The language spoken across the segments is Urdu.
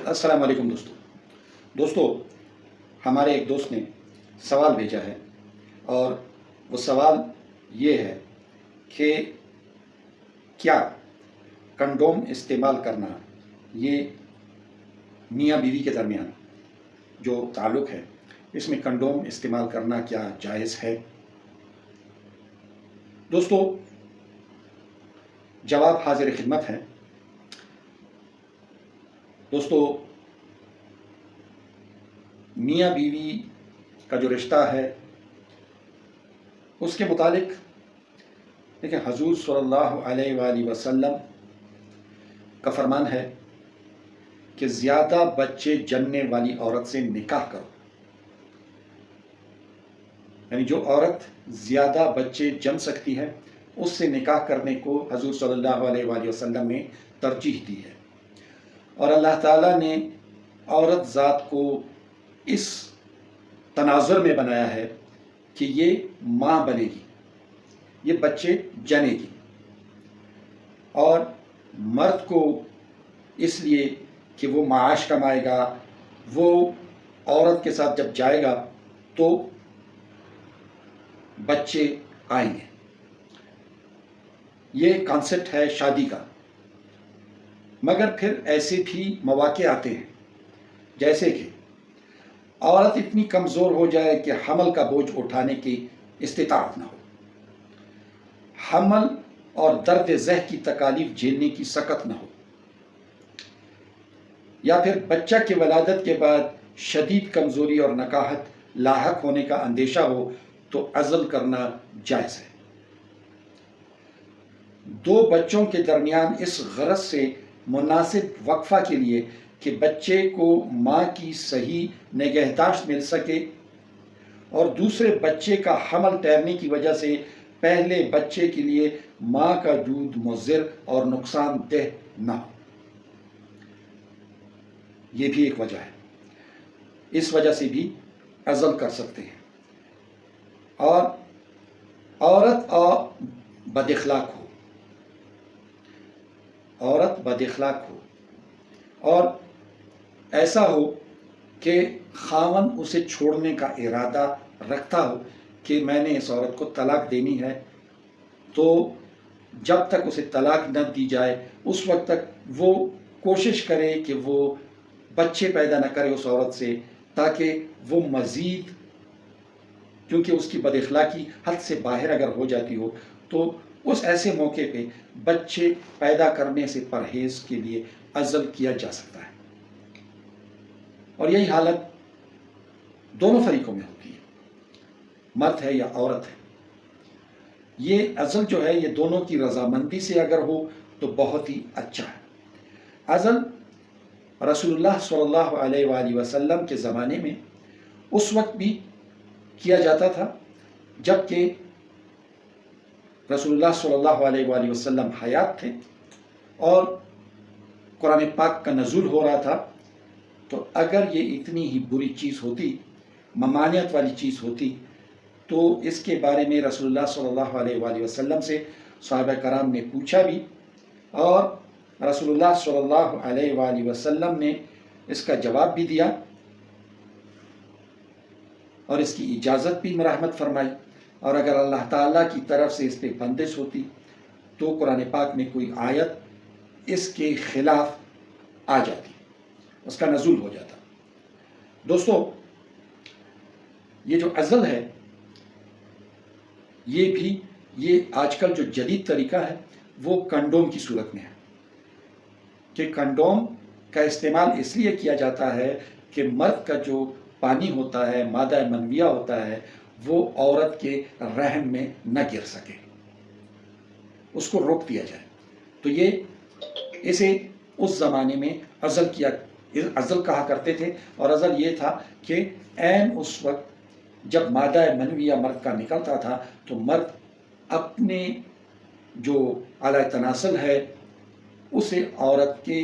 السلام علیکم دوستو ہمارے ایک دوست نے سوال بھیجا ہے اور وہ سوال یہ ہے کہ کیا کنڈوم استعمال کرنا یہ میاں بیوی کے درمیان جو تعلق ہے اس میں کنڈوم استعمال کرنا کیا جائز ہے؟ دوستو جواب حاضر خدمت ہے۔ دوستو میاں بیوی کا جو رشتہ ہے اس کے متعلق دیکھیں حضور صلی اللہ علیہ وآلہ وسلم کا فرمان ہے کہ زیادہ بچے جننے والی عورت سے نکاح کرو، یعنی جو عورت زیادہ بچے جن سکتی ہے اس سے نکاح کرنے کو حضور صلی اللہ علیہ وآلہ وسلم نے ترجیح دی ہے، اور اللہ تعالیٰ نے عورت ذات کو اس تناظر میں بنایا ہے کہ یہ ماں بنے گی، یہ بچے جنے گی، اور مرد کو اس لیے کہ وہ معاش کمائے گا، وہ عورت کے ساتھ جب جائے گا تو بچے آئیں گے۔ یہ کانسیپٹ ہے شادی کا، مگر پھر ایسے بھی مواقع آتے ہیں جیسے کہ عورت اتنی کمزور ہو جائے کہ حمل کا بوجھ اٹھانے کی استطاعت نہ ہو، حمل اور درد ذہ کی تکالیف جھیلنے کی سکت نہ ہو، یا پھر بچہ کی ولادت کے بعد شدید کمزوری اور نکاہت لاحق ہونے کا اندیشہ ہو تو عزل کرنا جائز ہے۔ دو بچوں کے درمیان اس غرض سے مناسب وقفہ کے لیے کہ بچے کو ماں کی صحیح نگہداشت مل سکے اور دوسرے بچے کا حمل ٹھہرنے کی وجہ سے پہلے بچے کے لیے ماں کا دودھ مضر اور نقصان دہ نہ ہو، یہ بھی ایک وجہ ہے، اس وجہ سے بھی عزل کر سکتے ہیں۔ اور عورت بد اخلاق ہو، عورت بد اخلاق ہو اور ایسا ہو کہ خاوند اسے چھوڑنے کا ارادہ رکھتا ہو کہ میں نے اس عورت کو طلاق دینی ہے، تو جب تک اسے طلاق نہ دی جائے اس وقت تک وہ کوشش کرے کہ وہ بچے پیدا نہ کرے اس عورت سے، تاکہ وہ مزید، کیونکہ اس کی بد اخلاقی حد سے باہر اگر ہو جاتی ہو تو اس ایسے موقع پہ بچے پیدا کرنے سے پرہیز کے لیے عزل کیا جا سکتا ہے، اور یہی حالت دونوں فریقوں میں ہوتی ہے، مرد ہے یا عورت ہے۔ یہ عزل جو ہے یہ دونوں کی رضامندی سے اگر ہو تو بہت ہی اچھا ہے۔ عزل رسول اللہ صلی اللہ علیہ وآلہ وسلم کے زمانے میں اس وقت بھی کیا جاتا تھا جب کہ رسول اللہ صلی اللہ علیہ وآلہ وسلم حیات تھے اور قرآن پاک کا نزول ہو رہا تھا، تو اگر یہ اتنی ہی بری چیز ہوتی، ممانعت والی چیز ہوتی، تو اس کے بارے میں رسول اللہ صلی اللہ علیہ وآلہ وسلم سے صحابہ کرام نے پوچھا بھی، اور رسول اللہ صلی اللہ علیہ وآلہ وسلم نے اس کا جواب بھی دیا اور اس کی اجازت بھی مرحمت فرمائی، اور اگر اللہ تعالیٰ کی طرف سے اس پہ بندش ہوتی تو قرآن پاک میں کوئی آیت اس کے خلاف آ جاتی، اس کا نزول ہو جاتا۔ دوستو یہ جو عزل ہے یہ آج کل جو جدید طریقہ ہے وہ کنڈوم کی صورت میں ہے، کہ کنڈوم کا استعمال اس لیے کیا جاتا ہے کہ مرد کا جو پانی ہوتا ہے، مادہ منویہ ہوتا ہے، وہ عورت کے رحم میں نہ گر سکے، اس کو روک دیا جائے۔ تو یہ اسے اس زمانے میں عزل کہا کرتے تھے، اور عزل یہ تھا کہ عین اس وقت جب مادہ منویہ مرد کا نکلتا تھا تو مرد اپنے جو اعلی تناسل ہے اسے عورت کے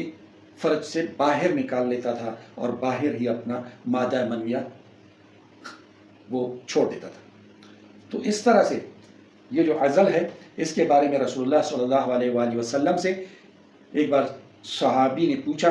فرج سے باہر نکال لیتا تھا اور باہر ہی اپنا مادہ منویہ وہ چھوڑ دیتا تھا۔ تو اس طرح سے یہ جو عزل ہے اس کے بارے میں رسول اللہ صلی اللہ علیہ وآلہ وسلم سے ایک بار صحابی نے پوچھا